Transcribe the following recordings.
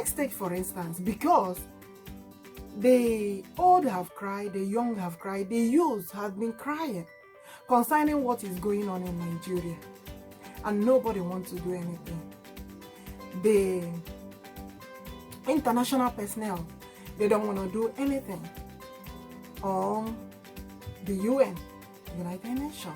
Let's take for instance, because the old have cried, the young have cried, the youth have been crying concerning what is going on in Nigeria, and nobody wants to do anything. The international personnel, they don't want to do anything. Or the UN, United Nations,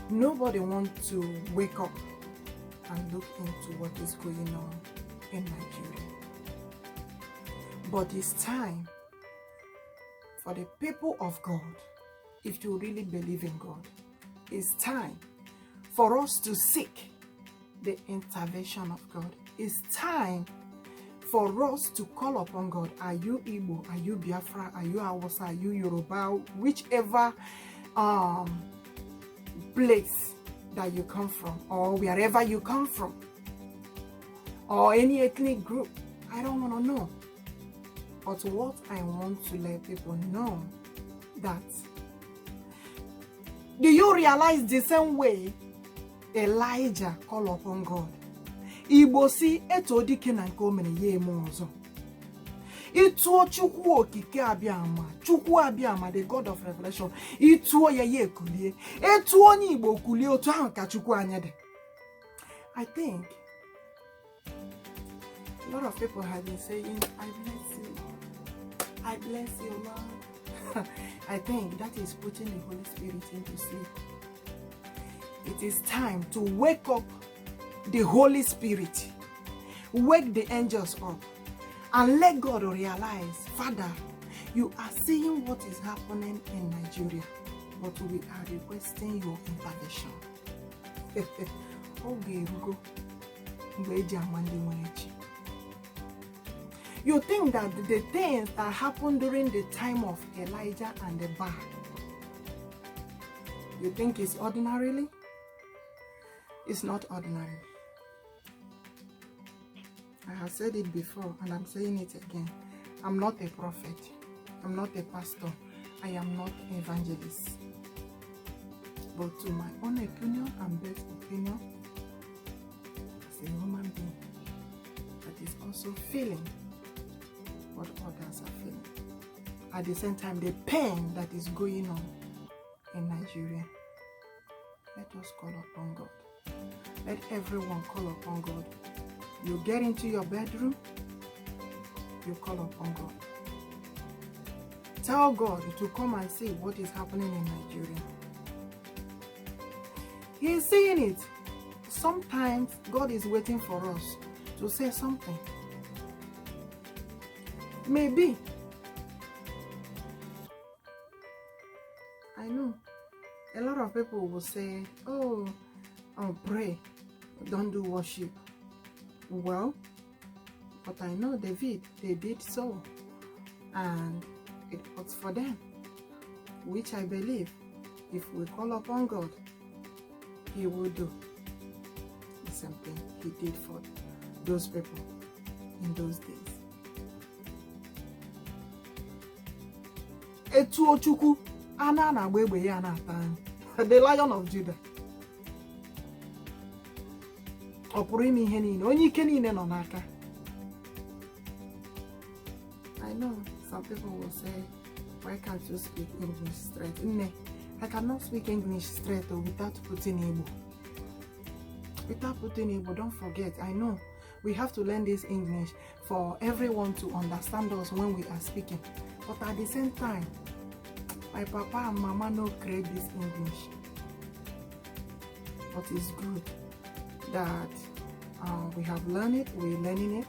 nobody wants to wake up and look into what is going on in Nigeria. But it's time for the people of God, if you really believe in God, it's time for us to seek the intervention of God. It's time for us to call upon God. Are you Igbo? Are you Biafra? Are you HAUSA? Are you Yoruba? Whichever place that you come from, or wherever you come from, or any ethnic group, I don't want to know. But what I want to let people know, that do you realize the same way Elijah called upon God? Igbo si eto dike na nke o mere ya eme ọzọ. Ituo Chukwu okike Abiama, Chukwu Abiama, the God of Revelation, ituo ya ekulie. Etuo onye Igbo kulie otu ahụ ka Chukwu anya dị. I think a lot of people have been saying, I bless you, Lord. I bless you, Lord. I think that is putting the Holy Spirit into sleep. It is time to wake up the Holy Spirit, wake the angels up, and let God realize, Father, you are seeing what is happening in Nigeria, but we are requesting your intervention. You think that the things that happened during the time of Elijah and the Baal, you think it's ordinarily? It's not ordinary. I have said it before and I'm saying it again. I'm not a prophet. I'm not a pastor. I am not an evangelist. But to my own opinion and best opinion, as a human being that is also feeling what others are feeling. At the same time, the pain that is going on in Nigeria. Let us call upon God. Let everyone call upon God. You get into your bedroom, you call upon God. Tell God to come and see what is happening in Nigeria. He is seeing it. Sometimes God is waiting for us to say something. Maybe. I know. A lot of people will say, oh, pray, don't do worship. Well, but I know they did so, and it was for them, which I believe if we call upon God, He will do the same thing He did for those people in those days. Etuo Chukwu ana na gbegbe ya na atan, the Lion of Judah. Opuru ime ihe niile, onye ike niile nọ n'aka. I know some people will say, why can't you speak English straight? No, I cannot speak English straight without putting Igbo. Without putting Igbo, don't forget, I know we have to learn this English for everyone to understand us when we are speaking. But at the same time, my papa and mama no create this English. But it's good that we have learned it, we're learning it,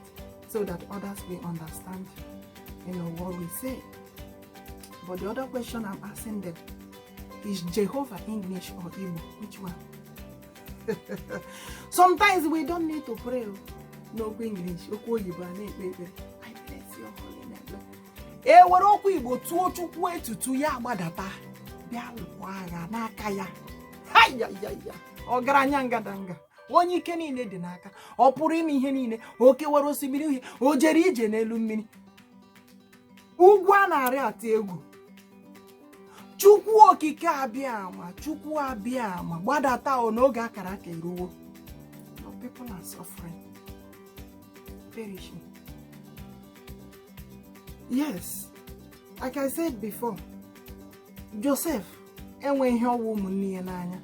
so that others will understand, what we say. But the other question I'm asking them, is Jehovah English or Igbo? Which one? Sometimes we don't need to pray. No English. I bless your holy name. Were okwu Igbo tuo Chukwu etutu ya agbadata bịa lụkwa agha n'aka ya. Hayayaya. Ọgaranya ngadanga. Onye ike niile dị n'aka. Ọ pụrụ ime ihe niile. Oke were osimiri uhie. O jere ije n'elu mmiri. Ugwu a na-arị ata egwu. Chukwu okike Abiama, Chukwu Abiama, gbadata n'oge akara aka eruwo. But people are suffering, perishing. Yes, like I said before, Joseph, enwe ihe ọwụ ụmụnne ya n'anya.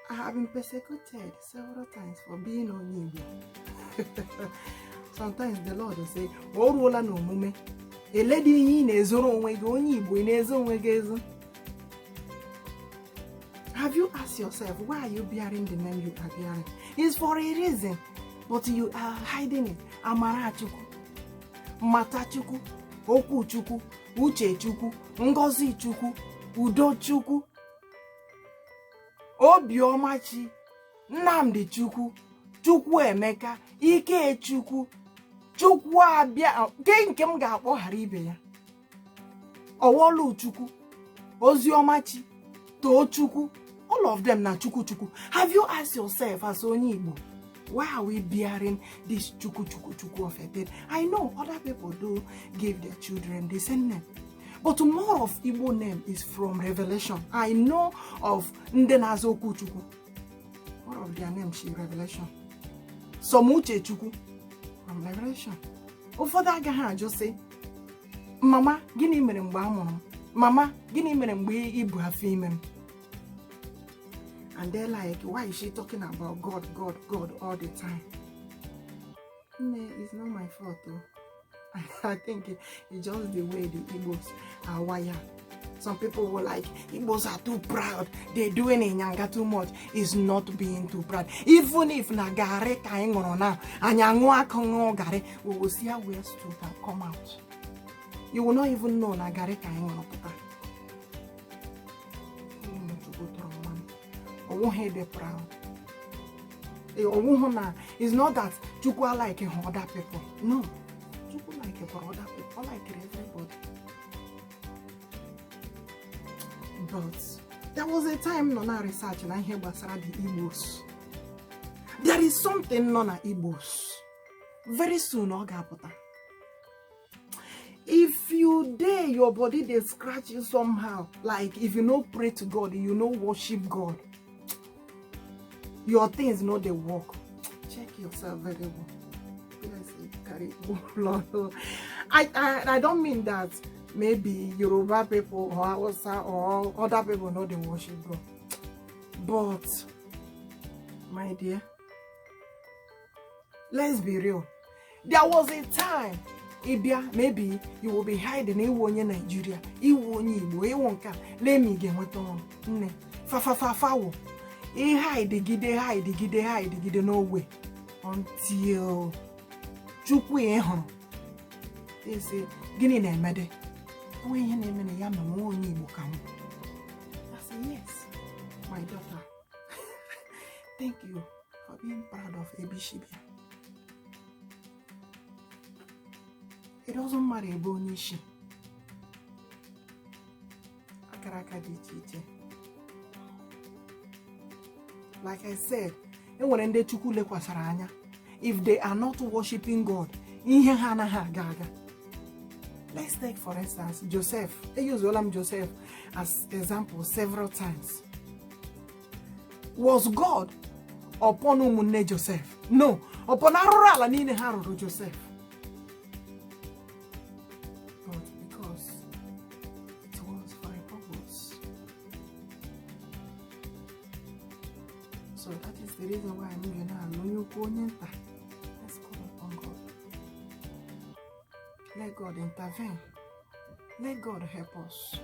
I have been persecuted several times for being onye Igbo. Sometimes the Lord will say, "O ruola n'omume, eledi ihe ị na-ezoro onwe gị, onye Igbo ị na-ezo onwe gị ezo." Have you asked yourself, why are you bearing the name you are bearing? It's for a reason, but you are hiding it. Amarachukwu, Matachukwu, Okuchukwu, Uchechukwu, Ngozichukwu, Udochukwu, Obiomachi, Nnamdichukwu, Chukwuemeka, Ikechukwu, Chukwuabia, nke m ga-akpọghara ibe ya. Owoluchukwu, Oziomachi, Tochukwu, all of them na Chukwu. Have you asked yourself as onye Igbo, why are we bearing this Chukwu of a bit? I know other people do give their children the same name, but more of Igbo name is from Revelation. I know of Ndenazo Chukwu. More of their name is Revelation. Some Uchechukwu from Revelation. Ụfọdụ agaghị just say, Mama, gịnị mere mgbe a mụrụ m? Mama, gịnị mere mgbe ibu afọ ime m? And they're like, why is she talking about God all the time? It's not my fault though. I think it's just the way the Igbos are wired. Some people were like, Igbos are too proud. They're doing Inyanga too much. It's not being too proud. Even if Nagare Kaingono now, Anyangwa Kongo Gare, we will see how we are to come out. You will not even know Nagare Kaingono. I won't hate the proud. It's not that Chukwu like other people. No. Chukwu like other people, like everybody. But there was a time Nona research and I hear about the Igbos. There is something Nona Igbos. Very soon, Ogapota. If you dare your body, they scratch you somehow. Like if you know pray to God, you know worship God. Your things know they work. Check yourself very well. I don't mean that maybe Yoruba people or HAUSA or other people know they worship God. But my dear, let's be real. There was a time, Ibia, maybe you will be hiding in Nigeria. Let me get what on. Fa. He hide no way until Chukwu they say gini na emede when you name na yam no only Igbo ka mo. I say yes, my daughter. Thank you for being proud of Ebishibia. It doesn't matter about Nishi. Akaraka di. Like I said, if they are not worshiping God, let's take for instance Joseph. I use Joseph as example several times. Was God upon Umunne Joseph? No, upon Arurala Nine Haru Joseph. But because it was for a purpose. So that is the reason why I'm going to let's call upon God. Let God intervene. Let God help us.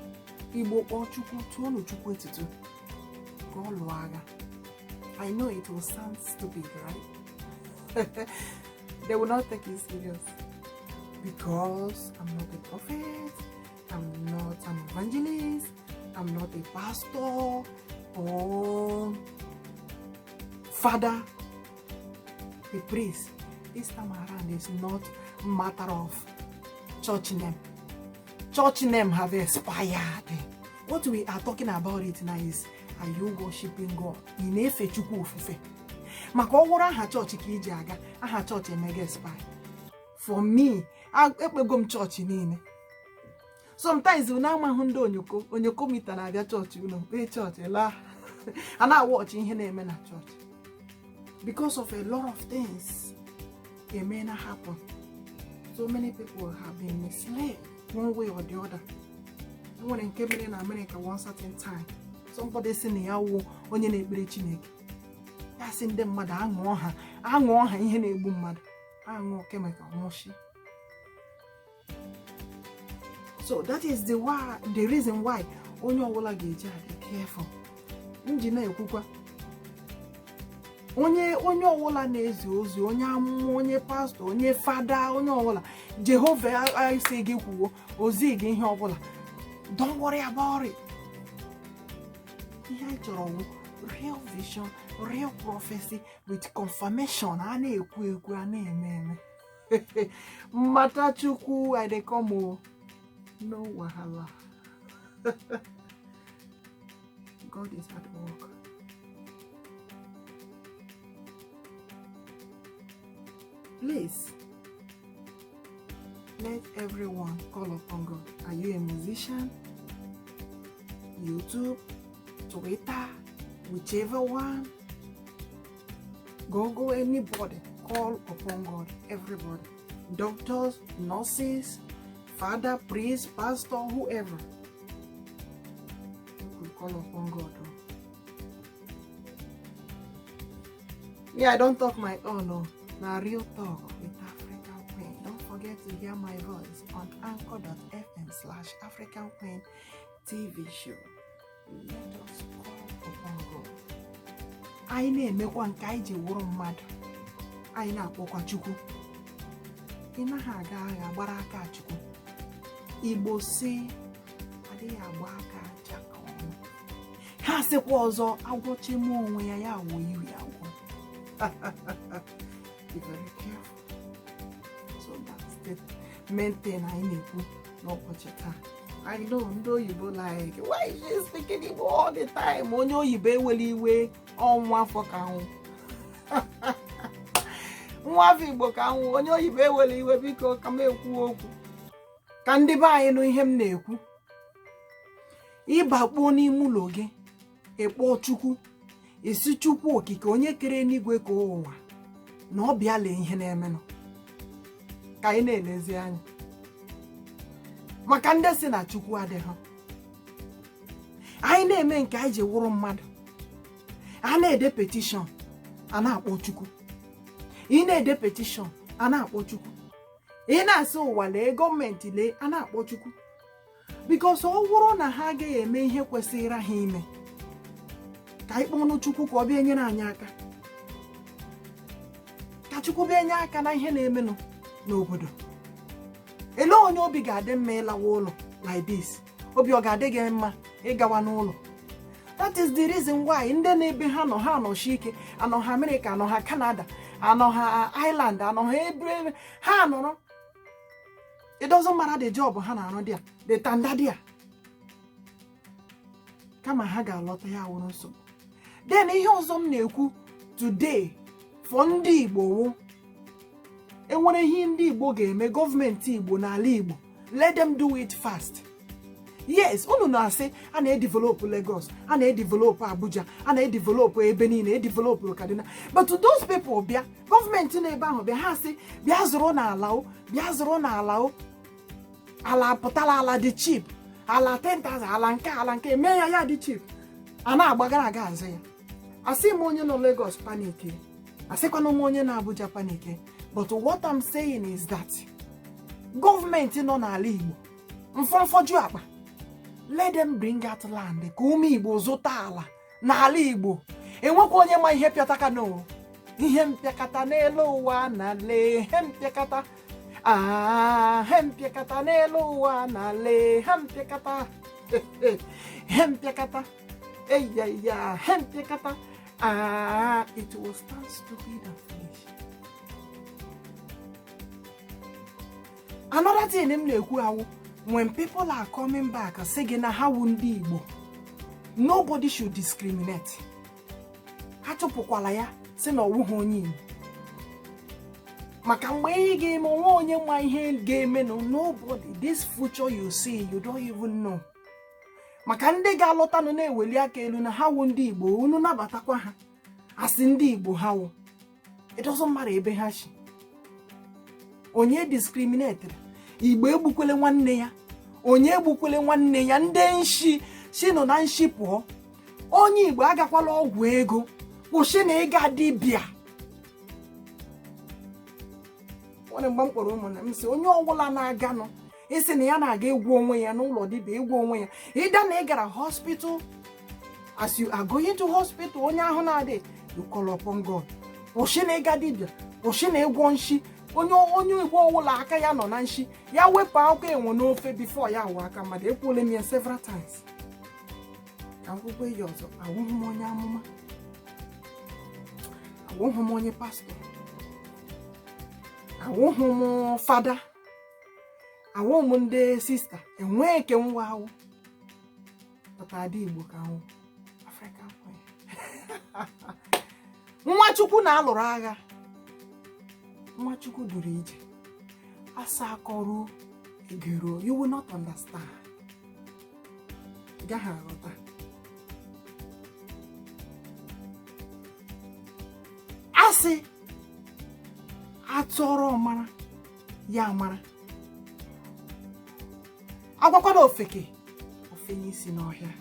I know it will sound stupid, right? They will not take it serious. Because I'm not a prophet, I'm not an evangelist, I'm not a pastor, or father, a priest. This time around is not a matter of church name. Church name have expired. What we are talking about it now is, are you worshiping God? In efe chukwu ofufe. Maka ọwụrụ aha church ka iji aga, aha church emega expire. For me, ekpego m church niile. Sometimes una amahụ ndị onyoko mita na abịa church uno, be church ela. Ana watch ihe na-eme na church. Because of a lot of things, it may not happen. So many people have been misled one way or the other. And when I came in America one certain time, somebody said, "Yawo, onye na-ekpere Chineke." Ya sị ndị mmadụ aṅụọ ha ihe na-egbu mmadụ, aṅụọ chemical nwụchi. So that is the reason why onye ọbụla ga-eji adị careful. Nji na-ekwukwa onye ọbụla na-ezi ozi, onye amụma, onye pastor, onye fada, onye ọbụla Jehova isi gị kwuo ozi gị ihe ọbụla, don't worry about it. Ihe anyị chọrọ real vision, real prophecy with confirmation. A na-ekwu a na-eme mmata Chukwu I dey come o, no wahala. God is at work. Please, let everyone call upon God. Are you a musician? YouTube, Twitter, whichever one. Go, anybody. Call upon God. Everybody. Doctors, nurses, father, priest, pastor, whoever. You could call upon God. Yeah, I don't talk my own, no. Now real talk with African Queen. Don't forget to hear my voice on anchor.fm/African Queen TV show. Let us call upon God. I na-emekwa nke anyị ji wụrụ mmadụ. Anyị na-akpọkwa Chukwu. Ị naghị aga agha gbara aka Chukwu. Igbo si adịghị agba aka aja ka ọnwụ. Ha sịkwa ọzọ agwọchi mụ onwe ya ya awụ iri agwọ. Be very careful. So that's the main thing I need to know. I know ndo Igbo like, why is she speaking Igbo all the time? Onyo Igbo weliwe on one for count. Nwa Igbo ka anwụ, onye Igbo weliwe biko kama ekwu okwu. Ka ndị be anyị nụ ihe m na-ekwu. Ịbakpuo n'ime ụlọ gị, ekpo Chukwu, isi Chukwu okike onye kere n'igwe ka ụwa. Na ọ bịa lee ihe na-eme nọ ka anyị na-elezi anya maka ndị si na Chukwu adịghị. Anyị na-eme nke anyị ji wụrụ mmadụ, a na-ede petition a na-akpọ Chukwu, ị na-ede petition a na-akpọ Chukwu, ị na-asị ụwa lee gọọmenti lee a na-akpọ Chukwu, because ọ wụrụ na ha agaghị eme ihe kwesịrị ha ime ka anyị kpọnụ Chukwu ka ọ bịa nyere anyị aka. Chukwu benye aka na ihe na-emenụ n'obodo. Ele onye obi ga-adị mma ịlawa ụlọ like this. Obi ọ ga-adị gị mma ịgawa n'ụlọ. That is the reason why ndị na-ebe ha nọchi ike, anọ ha America, anọ ha Canada, anọ ha Ireland, anọ ha ebe ha nọrọ. It doesn't matter the job ha na-arụ dia, the tanda dia. Kama ha ga-alọta ya wụrụ nsogbu. Then ihe ọzọ m na-ekwu today for ndị Igbo, enwere ihe ndị Igbo ga-eme gọọmenti Igbo n'ala Igbo, let them do it fast. Yes, unu na-asị a na-develop Lagos, a na-develop Abuja, a na-develop ebe niile, e-develop Kaduna, but to those people bịa gọọmenti na ebe ahụ bịa ha sị bịa zụrụ n'ala o, bịa zụrụ n'ala o, ala pụtala ala dị cheap, ala 10,000, ala nke mee ya dị cheap, a na-agbagara aga azụ ya. Asị m onye nọ Lagos panic, asekwana m onye na Abuja panic. But what I'm saying is that government nọ n'ala Igbo mfọmfọju akpa, let them bring out land ka ụmụ Igbo zụta ala n'ala Igbo. Enwekwa onye ma ihe pịataka no, ihe mpịakata n'elu ụwa na le, he mpịakata he mpịakata n'elu ụwa na le, he mpịakata he mpịakata eya he mpịakata. It will stand stupid and foolish. Another thing I'm na-ekwu, when people are coming back saying na ha ndị Igbo, nobody should discriminate. Ha chụpụkwala ya sị na ọwụghị onye Igbo. Maka mgbe ị ga-eme onwe onye ma ihe ga-eme no, nobody, this future you see, you don't even know. Maka ndị ga-alọta nọ na-eweli aka elu na ha ndị Igbo, unu nabatakwa ha asị ndị Igbo ha. It doesn't matter ebe ha shi. onye discriminated. Igbo egbukwele nwanne ya, onye egbukwele nwanne ya. Ndị nshi si nọ na nshi pụọ. Onye Igbo agakwala ọgwụ ego, kwụsị na ịga dibịa. Onye mgbe m kpọrọ ụmụnna m sị onye ọbụla na-aganụ isi na ya na-aga egwu onwe ya n'ụlọ dibịa, egwu onwe ya. Ịda na ị gara hospital, as you are going to hospital, onye ahụ na-adị, you call upon God. Kwụsị na ịga dibịa, kwụsị na ịgwọ nshi. Onye Igbo ọbụla aka ya nọ na nshi, ya wepụ akwụkwọ enwe n'ofe before ya awụ aka mmadụ. Ekwuole m ya several times. Ka akwụkwọ ya ọzọ, awụghị m onye amụma, awụghị m onye pastọ, awụghị m fada, awụghị m ndị sista. Enweghị ke nwa awụ pụtara dị Igbo ka awụ African queen. Nwachukwu na-alụrụ agha, Nwachukwu duru ije, asa akọrọ egero. You will not understand. Ị gaghị aghọta. Asị atụrụ mara ya mara. Agwakwala ofeke ofenye isi n'ọhịa.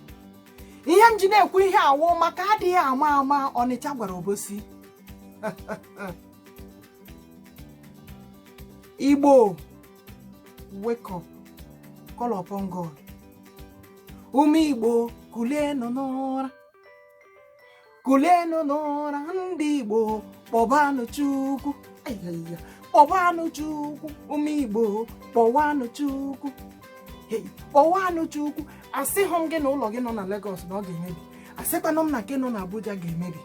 Ihe m ji na-ekwu ihe awụ maka adịghị ama Ọnịcha gwara Obosi. Igbo, wake up, call upon God. Ụmụ Igbo, kulienu n'ụra, kulienu n'ụra. Ndị Igbo, kpọbanụ Chukwu, kpọbanụ Chukwu. Ụmụ Igbo, kpọwanụ Chukwu, kpọwanụ Chukwu. Asịghị m gị na ụlọ gị nọ na Lagos na ọ ga-emebi, asịkwanụ m na nke nọ na Abuja ga-emebi.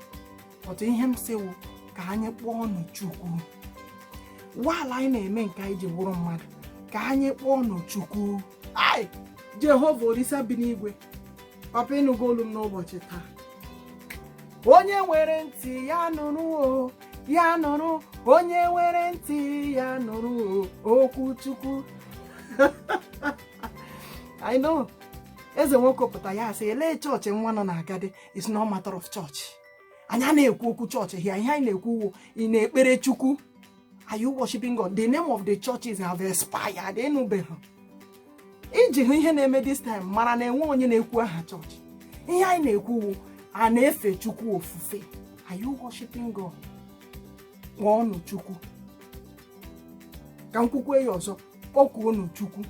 Otu ihe m sịwụ ka anyị kpọọnụ Chukwu. While anyị na-eme nke anyị ji wụrụ mmadụ, ka anyị kpọọnụ Chukwu. Ai, Jehova Olisa bi n'igwe, papa ịnụgo olu m n'ụbọchị taa. Onye nwere ntị ya nụrụ o, ya nụrụ. Onye nwere ntị ya nụrụ o, okwu Chukwu. I know. Eze nwoke pụta ya sị ele chọọchị nwa nọ na Agadi is not matter of church. Anyị na-ekwu okwu chọọchị here. Ihe anyị na-ekwu ị na-ekpere Chukwu. Are you worshiping God? The name of the churches have expired. Enubeghị. Iji hụ ihe na-eme this time mara na enwe onye na-ekwu aha chọọchị. Ihe anyị na-ekwu a na-efe Chukwu ofufe. Are you worshiping God? Kpọọnụ Chukwu. Ka m kwukwe ya ọzọ, kpọkuonụ Chukwu.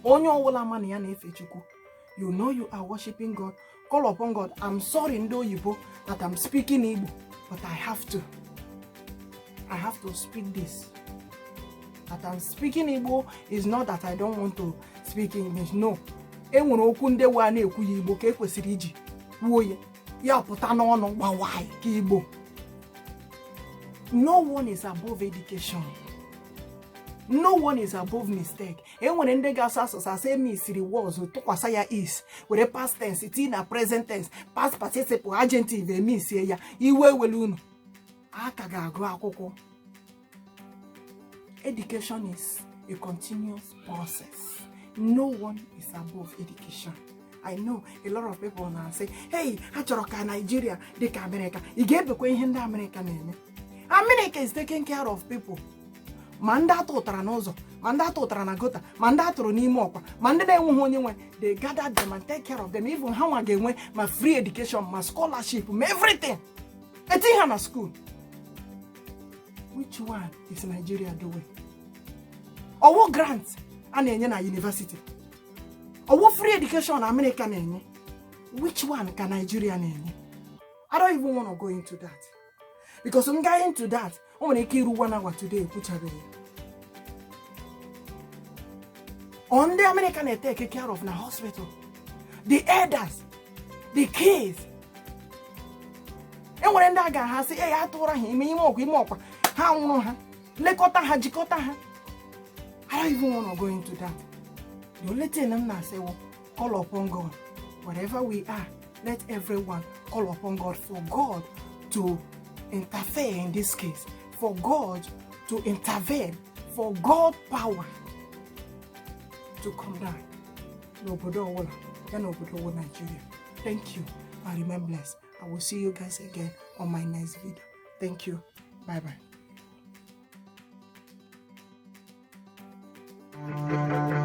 Onye ọbụla ma na ya na-efe Chukwu, you know you are worshiping God. Call upon God. I'm sorry ndị oyibo that I'm speaking Igbo, but I have to speak this. That I'm speaking Igbo is not that I don't want to speak English. No. Enwere okwu ndị wa na-ekwu ya Igbo ka ekwesịrị iji kwuo ya. Ya pụta n'ọnụ gbawai ka Igbo. No one is above education. No one is above mistake. Enwere ndị ga-asụ asụsụ asị emisiri was tụkwasa ya is were past tense iti na present tense past participle adjective emisie ya iwe welu unu. Aka ga-agụ akwụkwọ. Education is a continuous process. No one is above education. I know a lot of people now say, hey, achọrọ ka Nigeria dị ka America. Ị ga-ebekwa ihe ndị America na-eme. America is taking care of people. Ma ndị atụtara n'ụzọ, ma ndị atụtara na gota, ma ndị atụrụ n'ime ọkwa, ma ndị na-enweghị onye nwe, they gather them and take care of them. Even ha nwa ga-enwe ma free education, ma scholarship, ma everything. Etinye ha na school. Which one is Nigeria doing? Owo grants a na-enye na university. Owo free education America na-enye. Which one ka Nigeria na-enye? I don't even want to go into that. Because I'm going into that. I'm going to 1 hour today. On the American they take care of the hospital. The elders, the kids. And when that guy has say, hey, I told him, how lekota ha jikota ha. I don't even want to go into that. The only thing I'm not saying, call upon God. Wherever we are, let everyone call upon God for God to interfere in this case, for God to intervene, for God power to come down. Nigeria. Thank you and remain blessed. I will see you guys again on my next video. Thank you. Bye bye. you.